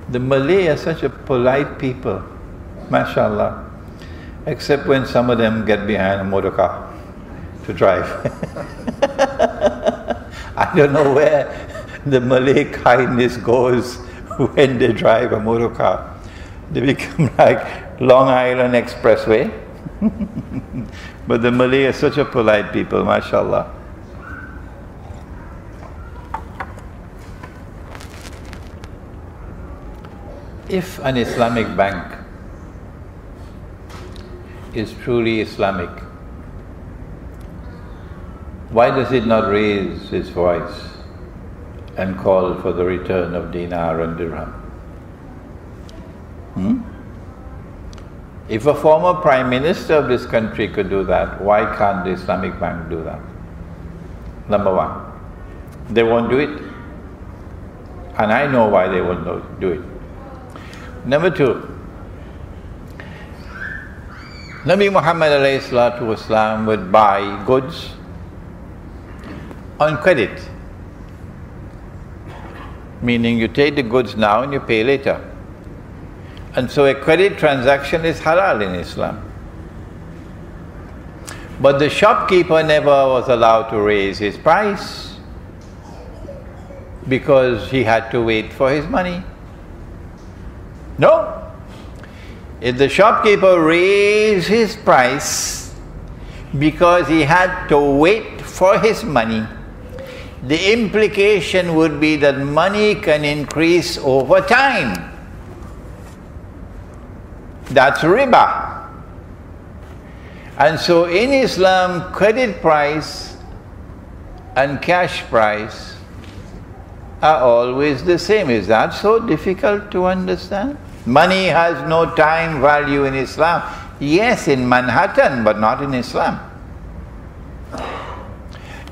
The Malay are such a polite people, mashallah, except when some of them get behind a motor car to drive. I don't know where the Malay kindness goes when they drive a motor car. They become like Long Island Expressway. But the Malay are such a polite people, mashallah. If an Islamic bank is truly Islamic, why does it not raise its voice and call for the return of dinar and dirham? If a former Prime Minister of this country could do that, why can't the Islamic Bank do that? Number one, they won't do it. And I know why they won't do it. Number two, Nabi Muhammad ﷺ would buy goods on credit. Meaning you take the goods now and you pay later. And so a credit transaction is halal in Islam. But the shopkeeper never was allowed to raise his price because he had to wait for his money. No. If the shopkeeper raised his price because he had to wait for his money, the implication would be that money can increase over time. That's riba. And so in Islam, credit price and cash price are always the same. Is that so difficult to understand? Money has no time value in Islam. Yes, in Manhattan, but not in Islam.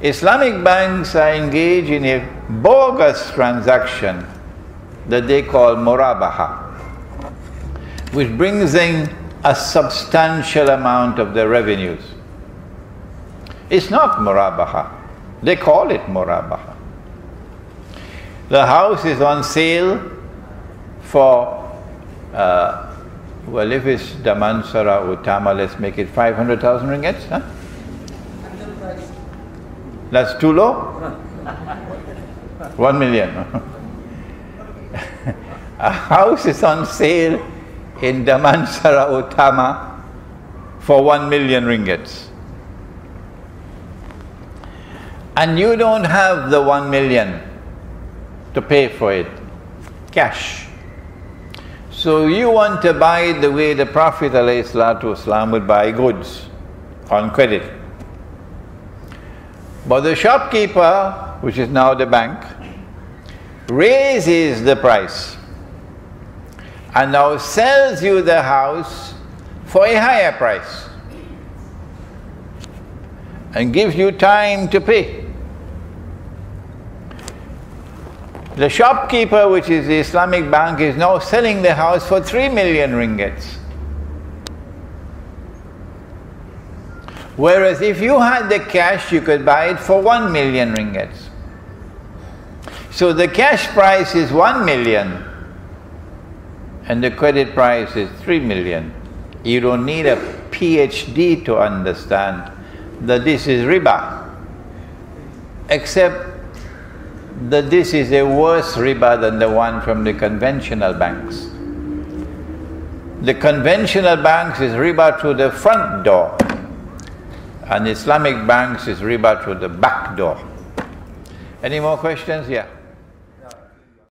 Islamic banks are engaged in a bogus transaction that they call murabaha, which brings in a substantial amount of their revenues. It's not murabaha. They call it murabaha. The house is on sale for, well, if it's Damansara Utama, let's make it 500,000 ringgits, huh? That's too low? 1 million. A house is on sale in Damansara Utama for 1 million ringgits. And you don't have the 1 million to pay for it, cash. So you want to buy it the way the Prophet ﷺ would buy goods, on credit. But the shopkeeper, which is now the bank, raises the price and now sells you the house for a higher price and gives you time to pay. The shopkeeper, which is the Islamic bank, is now selling the house for 3 million ringgits. Whereas if you had the cash, you could buy it for 1 million ringgits. So the cash price is 1 million and the credit price is 3 million. You don't need a PhD to understand that this is riba, except that this is a worse riba than the one from the conventional banks. The conventional banks is riba through the front door, and Islamic banks is riba through the back door. Any more questions? Yeah.